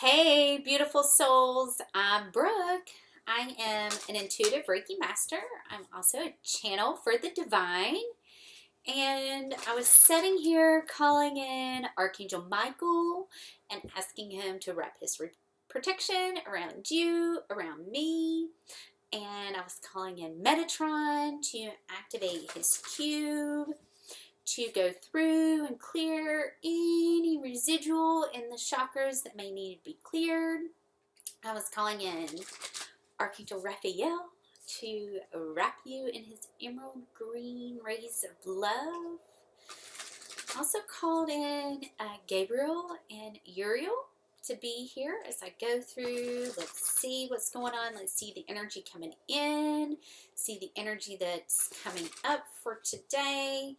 Hey, beautiful souls. I'm Brooke. I am an intuitive Reiki Master. I'm also a channel for the divine. And I was sitting here calling in Archangel Michael and asking him to wrap his protection around you, around me. And I was calling in Metatron to activate his cube, to go through and clear any residual in the chakras that may need to be cleared. I was calling in Archangel Raphael to wrap you in his emerald green rays of love. Also called in Gabriel and Uriel to be here as I go through. Let's see what's going on. Let's see the energy coming in. See the energy that's coming up for today.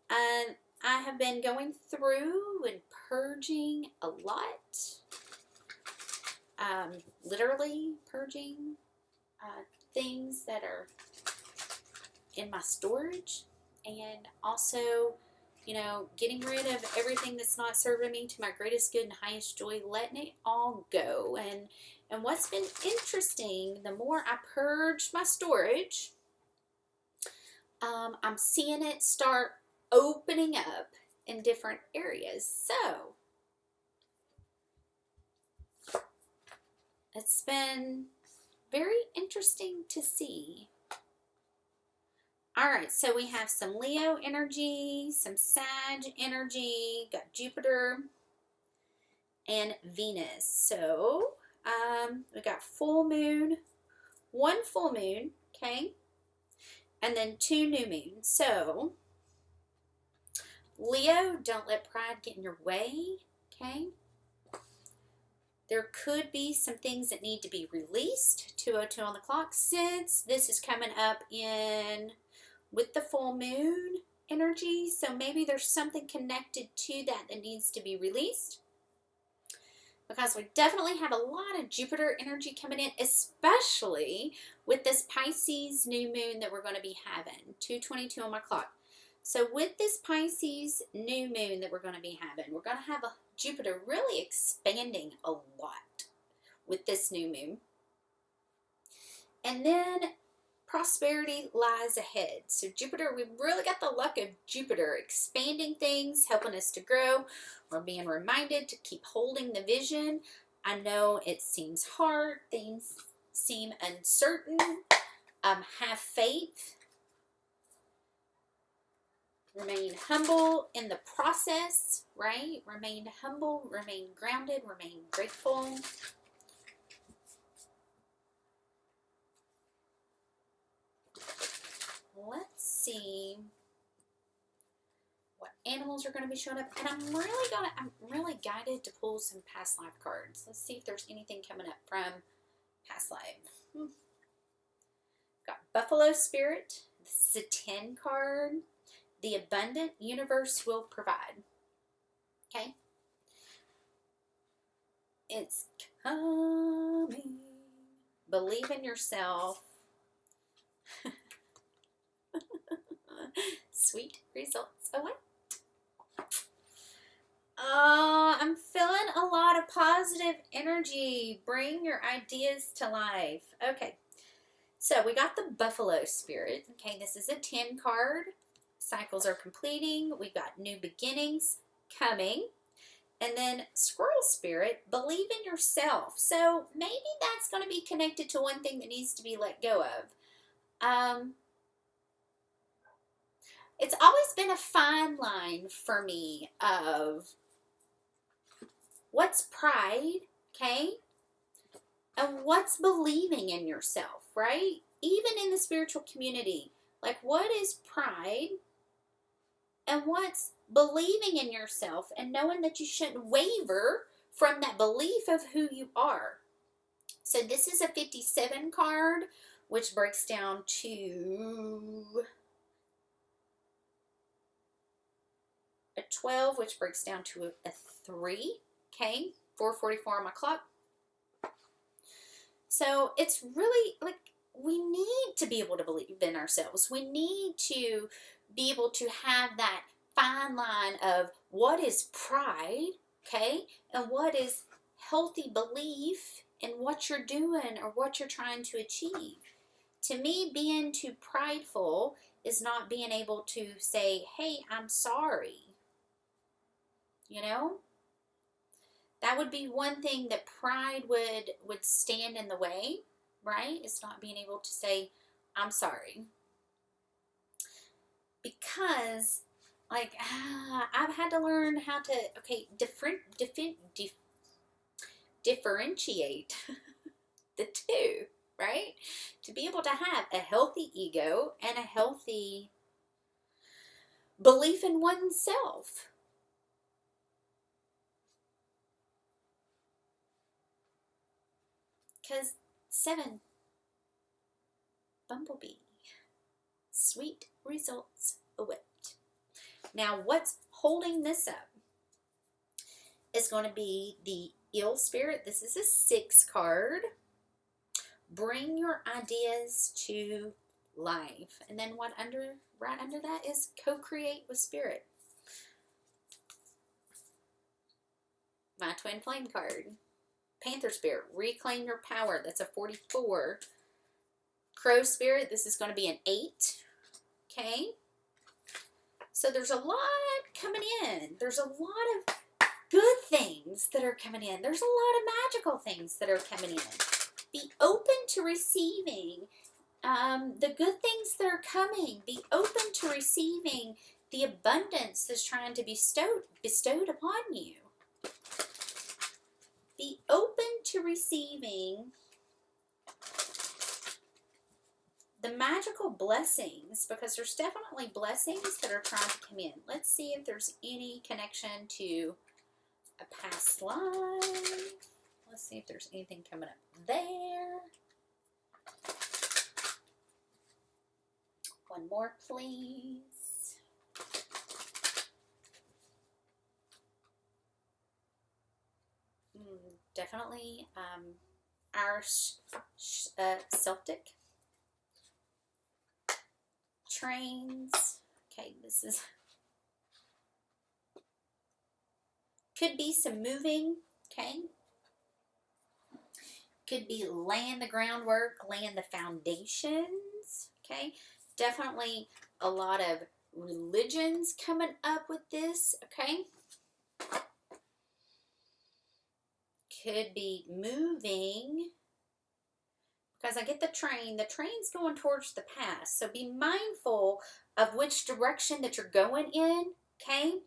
I have been going through and purging a lot. Literally purging things that are in my storage, and also, getting rid of everything that's not serving me to my greatest good and highest joy, letting it all go. And what's been interesting, the more I purged my storage, I'm seeing it start opening up in different areas. So it's been very interesting to see. All right, so we have some Leo energy, some Sag energy, got Jupiter and Venus. So we got full moon, one full moon, okay, and then two new moons. So Leo, don't let pride get in your way, okay? There could be some things that need to be released, 2:02 on the clock, since this is coming up in with the full moon energy. So maybe there's something connected to that needs to be released, because we definitely have a lot of Jupiter energy coming in, especially with this Pisces new moon that we're going to be having, 2:22 on my clock. So with this Pisces new moon that we're going to be having, we're going to have a Jupiter really expanding a lot with this new moon. And then prosperity lies ahead. So Jupiter, we've really got the luck of Jupiter expanding things, helping us to grow. We're being reminded to keep holding the vision. I know it seems hard. Things seem uncertain. Have faith. Remain humble in the process, right? Remain humble, remain grounded, remain grateful. Let's see what animals are going to be showing up. And I'm really guided to pull some past life cards. Let's see if there's anything coming up from past life. Got Buffalo Spirit. This is a 10 card. The abundant universe will provide. Okay? It's coming. Believe in yourself. Sweet results await. I'm feeling a lot of positive energy. Bring your ideas to life. Okay. So we got the Buffalo Spirit. Okay, this is a 10 card. Cycles are completing. We've got new beginnings coming. And then Squirrel Spirit, believe in yourself. So maybe that's going to be connected to one thing that needs to be let go of. It's always been a fine line for me of what's pride, okay, and what's believing in yourself, right? Even in the spiritual community, like what is pride and what's believing in yourself and knowing that you shouldn't waver from that belief of who you are. So this is a 57 card, which breaks down to a 12, which breaks down to a 3, okay, 4:44 on my clock. So it's really like we need to be able to believe in ourselves. We need to be able to have that fine line of what is pride, okay, and what is healthy belief in what you're doing or what you're trying to achieve. To me, being too prideful is not being able to say, hey, I'm sorry. You know? That would be one thing that pride would stand in the way, right? It's not being able to say, I'm sorry. Because, like, I've had to learn how to, differentiate the two, right? To be able to have a healthy ego and a healthy belief in oneself. Because 7, Bumblebee, sweet results await. Now, what's holding this up is going to be the ill spirit. This is a 6 card. Bring your ideas to life. And then right under that is co-create with spirit. My twin flame card. Panther spirit, reclaim your power. That's a 44. Crow spirit, this is going to be an 8. Okay. So there's a lot coming in. There's a lot of good things that are coming in. There's a lot of magical things that are coming in. Be open to receiving the good things that are coming. Be open to receiving the abundance that's trying to be bestowed upon you. Be open to receiving the magical blessings, because there's definitely blessings that are trying to come in. Let's see if there's any connection to a past life. Let's see if there's anything coming up there. One more, please. Definitely our Celtic trains. Okay, this is, could be some moving, okay? Could be laying the groundwork, laying the foundations, okay? Definitely a lot of religions coming up with this, okay? Could be moving, because I get the train. The train's going towards the past. So be mindful of which direction that you're going in, okay?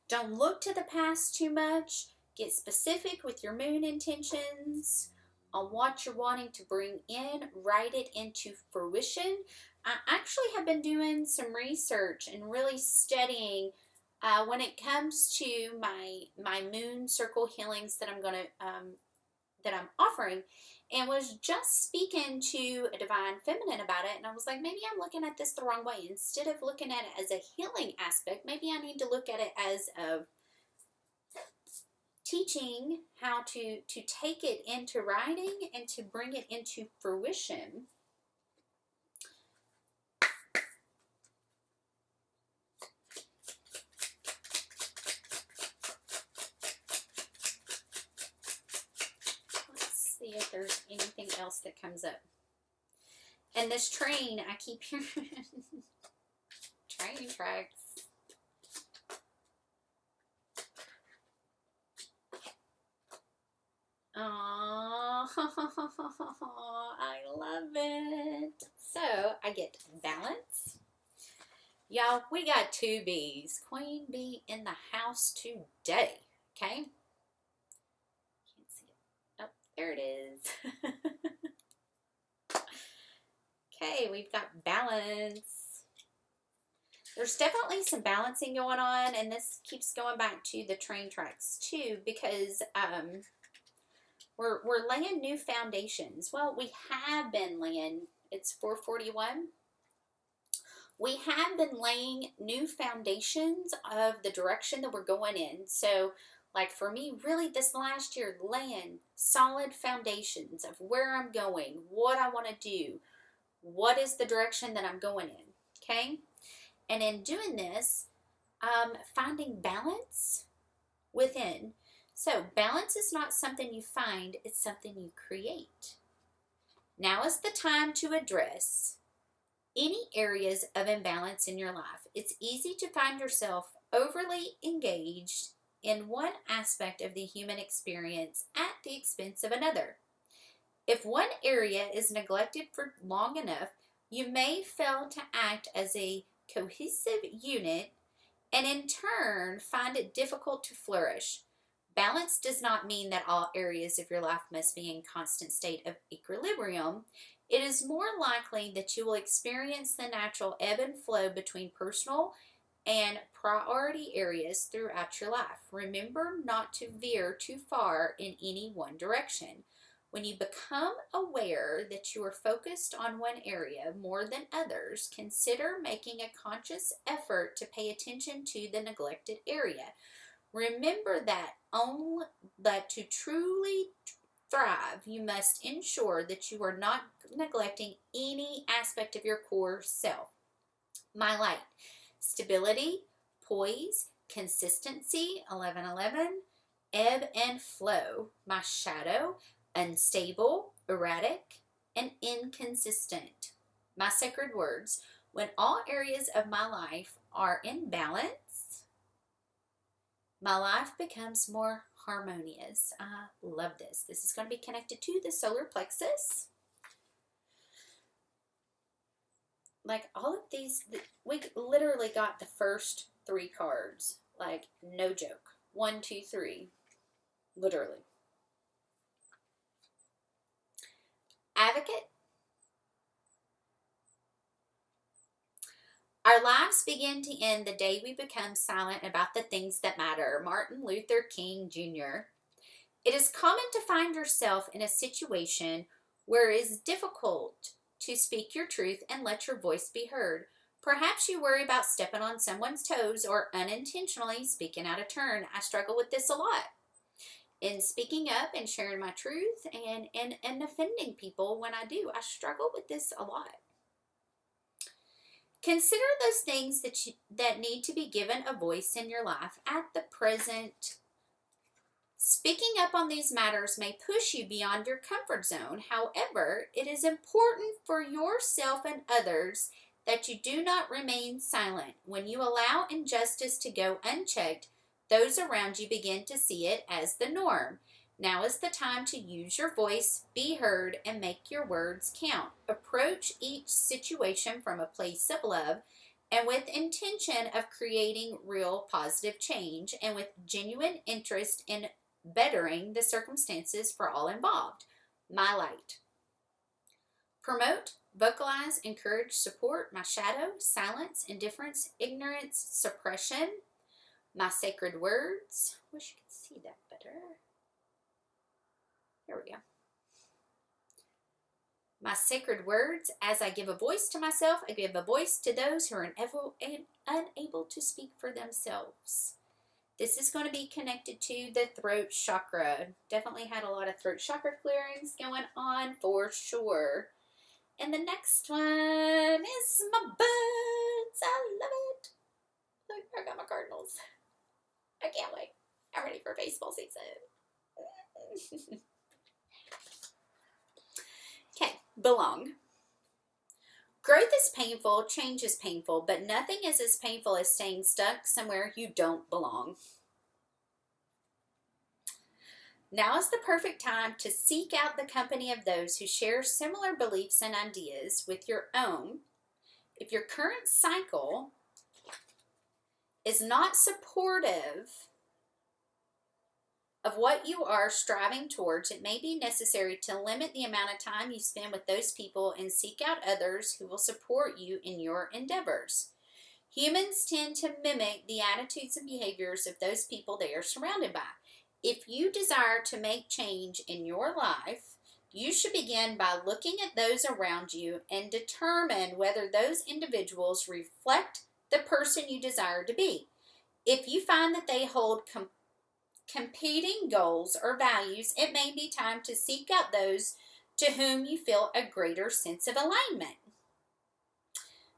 Don't look to the past too much. Get specific with your moon intentions on what you're wanting to bring in. Write it into fruition. I actually have been doing some research and really studying when it comes to my moon circle healings that I'm going to that I'm offering, and was just speaking to a divine feminine about it, and I was like, maybe I'm looking at this the wrong way. Instead of looking at it as a healing aspect, maybe I need to look at it as a teaching how to take it into writing and to bring it into fruition. See if there's anything else that comes up. And this train, I keep hearing train tracks. Oh, I love it. So I get balance. Y'all, we got 2 bees. Queen bee in the house today. Okay. There it is. Okay, we've got balance. There's definitely some balancing going on, and this keeps going back to the train tracks too, because we're laying new foundations. Well, we have been laying, it's 441. We have been laying new foundations of the direction that we're going in. So, like for me, really this last year, laying solid foundations of where I'm going, what I want to do, what is the direction that I'm going in, okay? And in doing this, finding balance within. So balance is not something you find, it's something you create. Now is the time to address any areas of imbalance in your life. It's easy to find yourself overly engaged in one aspect of the human experience at the expense of another. If one area is neglected for long enough, you may fail to act as a cohesive unit and in turn find it difficult to flourish. Balance does not mean that all areas of your life must be in constant state of equilibrium. It is more likely that you will experience the natural ebb and flow between personal and priority areas throughout your life. Remember not to veer too far in any one direction. When you become aware that you are focused on one area more than others, consider making a conscious effort to pay attention to the neglected area. Remember that to truly thrive, you must ensure that you are not neglecting any aspect of your core self. My light, stability, poise, consistency, 1111, ebb and flow. My shadow, unstable, erratic, and inconsistent. My sacred words, when all areas of my life are in balance, my life becomes more harmonious. I love this. This is going to be connected to the solar plexus. Like all of these, we literally got the first 3 cards. Like, no joke. 1, 2, 3. Literally. Advocate. Our lives begin to end the day we become silent about the things that matter. Martin Luther King Jr. It is common to find yourself in a situation where it is difficult to speak your truth and let your voice be heard. Perhaps you worry about stepping on someone's toes or unintentionally speaking out of turn. I struggle with this a lot. In speaking up and sharing my truth and offending people when I do. I struggle with this a lot. Consider those things that need to be given a voice in your life at the present. Speaking up on these matters may push you beyond your comfort zone. However, it is important for yourself and others that you do not remain silent. When you allow injustice to go unchecked, those around you begin to see it as the norm. Now is the time to use your voice, be heard, and make your words count. Approach each situation from a place of love and with intention of creating real positive change and with genuine interest in bettering the circumstances for all involved. My light. Promote, vocalize, encourage, support. My shadow, silence, indifference, ignorance, suppression. My sacred words. Wish you could see that better. There we go. My sacred words. As I give a voice to myself, I give a voice to those who are unable to speak for themselves. This is going to be connected to the throat chakra. Definitely had a lot of throat chakra clearings going on for sure. And the next one is my birds. I love it. Look, I got my cardinals. I can't wait. I'm ready for baseball season. Okay, belong. Growth is painful, change is painful, but nothing is as painful as staying stuck somewhere you don't belong. Now is the perfect time to seek out the company of those who share similar beliefs and ideas with your own. If your current cycle is not supportive of what you are striving towards, it may be necessary to limit the amount of time you spend with those people and seek out others who will support you in your endeavors. Humans tend to mimic the attitudes and behaviors of those people they are surrounded by. If you desire to make change in your life, you should begin by looking at those around you and determine whether those individuals reflect the person you desire to be. If you find that they hold competing goals or values, it may be time to seek out those to whom you feel a greater sense of alignment.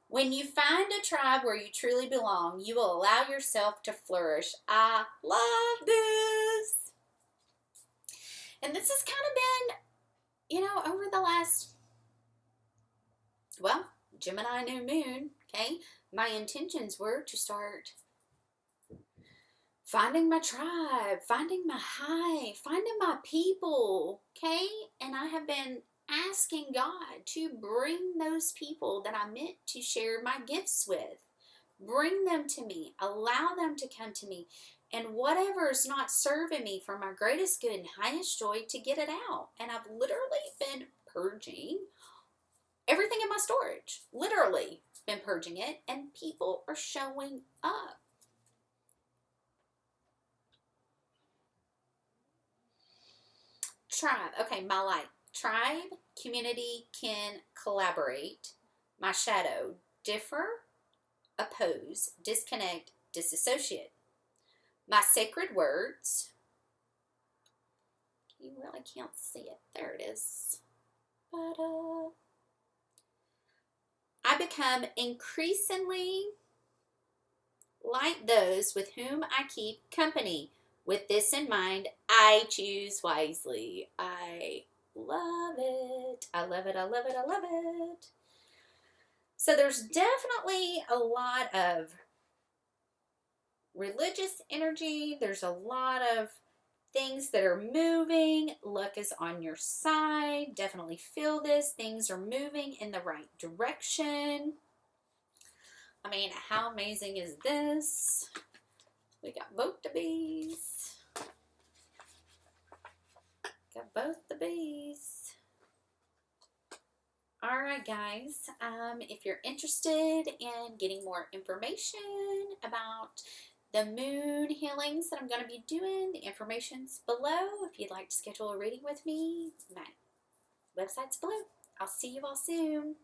When you find a tribe where you truly belong, you will allow yourself to flourish. I love this. And this has kind of been, over the last, well, Gemini new moon, okay? My intentions were to start finding my tribe, finding my hive, finding my people, okay? And I have been asking God to bring those people that I meant to share my gifts with. Bring them to me. Allow them to come to me. And whatever is not serving me for my greatest good and highest joy, to get it out. And I've literally been purging everything in my storage. Literally been purging it. And people are showing up. Tribe. Okay, my light. Tribe, community can collaborate. My shadow. Differ, oppose, disconnect, disassociate. My sacred words. You really can't see it. There it is. I become increasingly like those with whom I keep company. With this in mind, I choose wisely. I love it. I love it. I love it. I love it. So there's definitely a lot of religious energy. There's a lot of things that are moving. Luck is on your side. Definitely feel this. Things are moving in the right direction. I mean, how amazing is this? We got both the bees. Got both the bees. Alright guys, if you're interested in getting more information about the moon healings that I'm going to be doing, the information's below. If you'd like to schedule a reading with me, my website's below. I'll see you all soon.